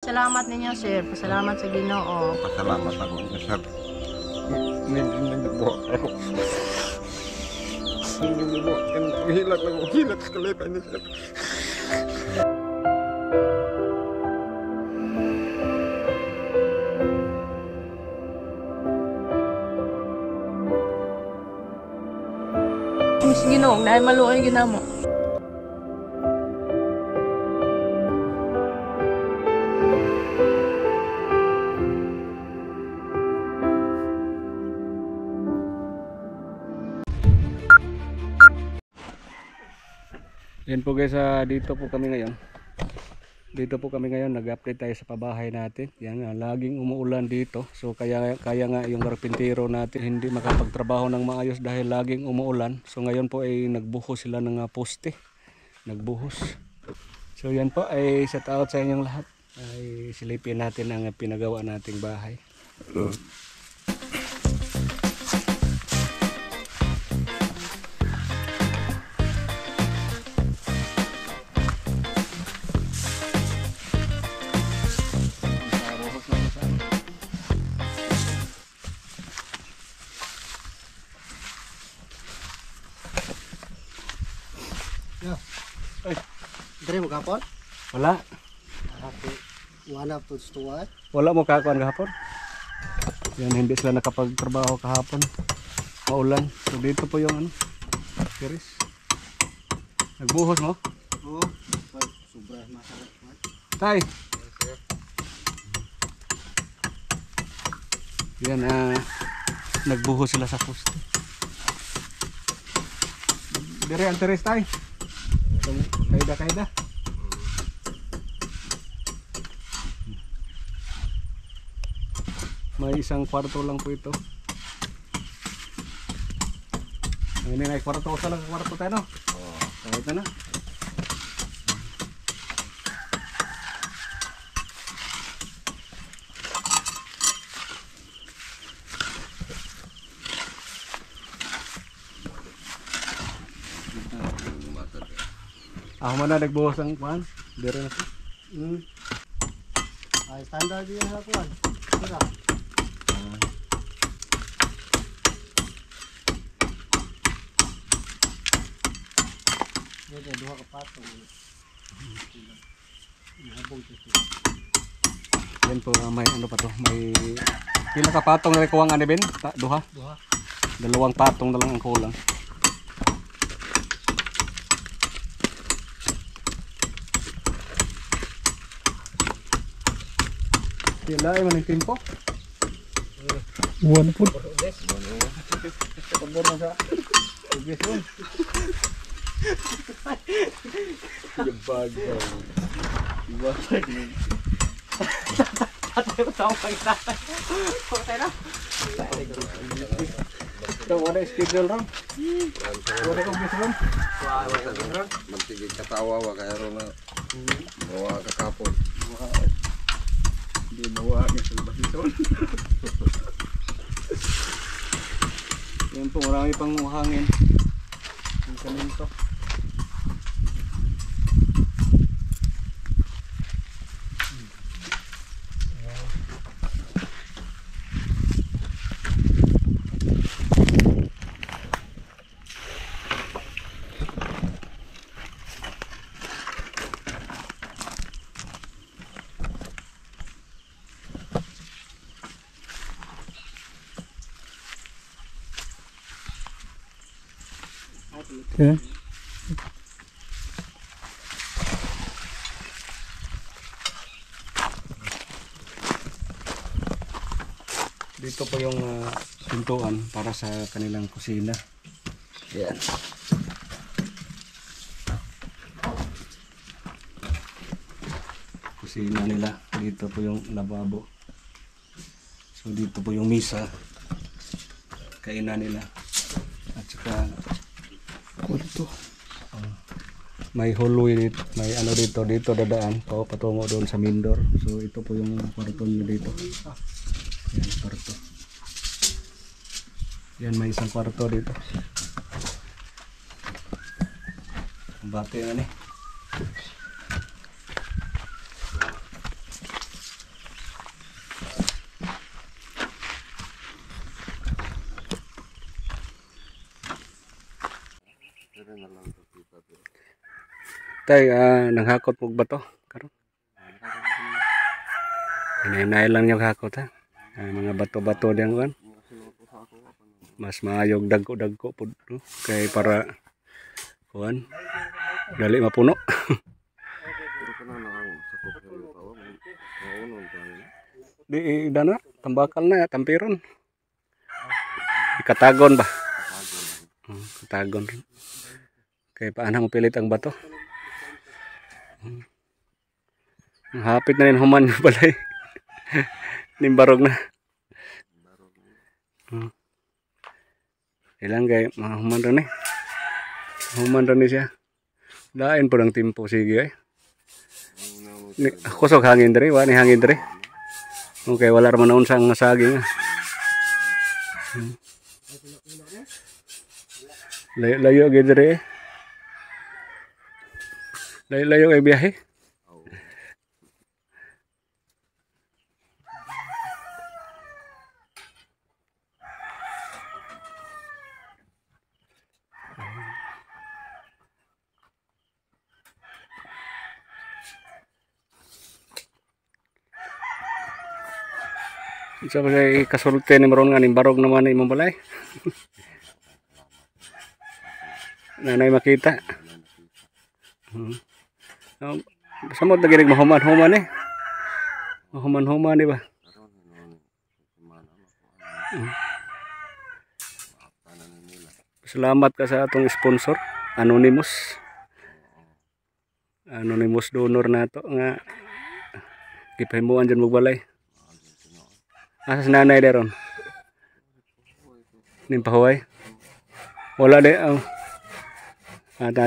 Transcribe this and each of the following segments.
pasalamat ninyo, sir. Pasalamat sa Ginoo. Pasalamat ako, sir. Nagbuhat ako. Hilat lang ako. Hilat sa kalita niya, sir. Miss Ginoo, dahil maluoy ginamo. Yan po guys, dito po kami ngayon. Nag-update tayo sa pabahay natin. Yan, laging umuulan dito. So kaya nga yung karpintero natin hindi makapagtrabaho ng maayos dahil laging umuulan. So ngayon po ay nagbuhos sila ng poste. Nagbuhos. So yan po ay shout out sa inyong lahat. Ay silipin natin ang pinagawa nating bahay. Dari mo kapon? Wala. One up to what? Wala mo kakuan kahapon. Yan, hindi sila nakapagtrabaho kahapon. Maulan. So dito po yung tiris. Nagbuhos mo? Oo. Sobra masarap. Tay. Yan, nagbuhos sila sa poste. Dire ang tiris, tay. Kaida. May isang kwarto lang po ito. Ini na kwarto sa lang kwarto tayo, no? Oo. Kahit na. Ako man na nagbuhos ang kwan. Dire na po. Ay standard din ang kuan. Sira. Dito duha ka patong. Yan po, may ano pa to, may pila ka patong na kuwang ani ben? Duha. Duha. Dalawang patong na lang ang kulang. Pila ay man ang tempo? Buwan po. Pabor na sa. Ugis po. Yung bag daw. Iwasay mo. Patay ko tao pag tatay. Okay na? Ito, wala schedule ron. Wala kong gusto ron. Mantigig katawa, kaya rin na bawa kakapon. Hindi bawa niya sa basison. Yan po, marami pang hangin. Yung kaninto. Okay. Dito po yung pintuan para sa kanilang kusina. Yan. Kusina nila. Dito po yung lababo. So dito po yung misa. Kainan nila. At saka kwarto. May hallway dito, may ano dito dadaan patungo doon sa main door. So ito po yung kwarto niyo dito. Yan, kwarto. Yan, may isang kwarto dito. Bate na ni. Tay, nanghakot mo ba to? Karon. Hinay lang yung hakot ha. Mga bato-bato diyan kan. Mas maayog dagko-dagko po no? Kay para kuan dali mapuno. Di dana tambakal na tampiron. Ikatagon ba? Katagon rin. Kay paano mo pilit ang bato? Hapit na rin human yung balay. Nimbarog na. Ilang kay mga human rin eh. Human rin siya. Lain po ng timpo sige eh. Kusog hangin diri, wala ni hangin diri. Okay, wala raman naon sang saging. Layo gid diri. Layo kay biyahe. Isa pa siya ikasulti ni Maron nga nimbarog naman na imong balay. Nanay makita. Samot na ginig mahuman-human eh. Mahuman-human ba? Salamat ka sa atong sponsor, Anonymous. Anonymous donor na to nga gipahimuan dyan magbalay. Asa sa nanay deron? Ning pahuway? Wala de.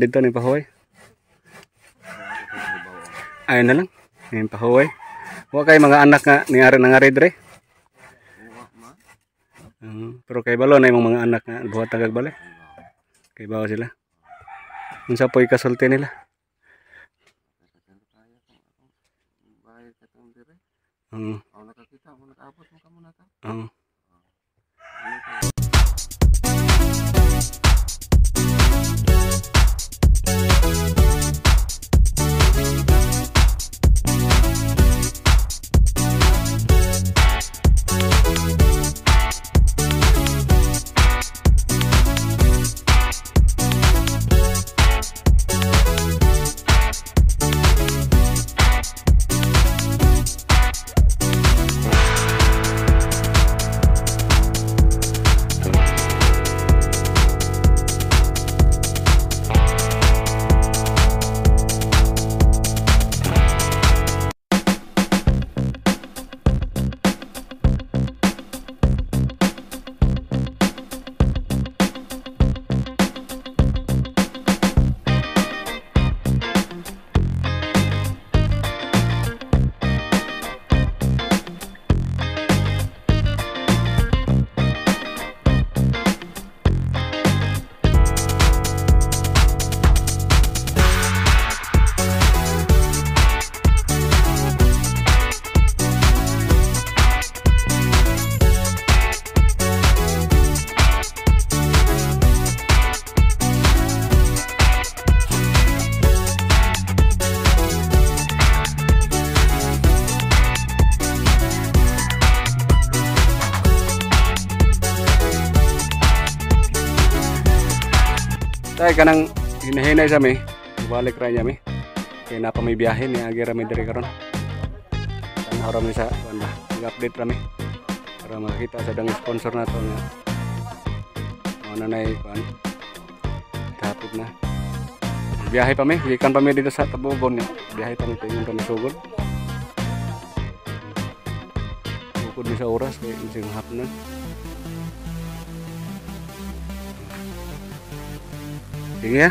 Dito ning pahuway. Ayun na lang. Ning pahuway. Wa kay mga anak nga niari nangari dire. Pero kay balo na imong mga anak nga buhat tagag balay. Kay bawa sila. Unsa po ikasulti nila? Nakakita mo nakaabot mo kamo na ta. Tay kanang hinahinay sa mi, balik ra niya mi. Kay na pa may biyahe ni agi ra mi diri karon. Tanaw ra mi sa kuan ba, update ra mi para makita sa dang sponsor nato nga. Ano na kuan. Tapos na. Biyahe pa mi, gikan pa mi dito sa Tabogon niya. Biyahe pa mi tingon pa mi sugod. Bukod mi sa oras kay ising hapon. Sige ya.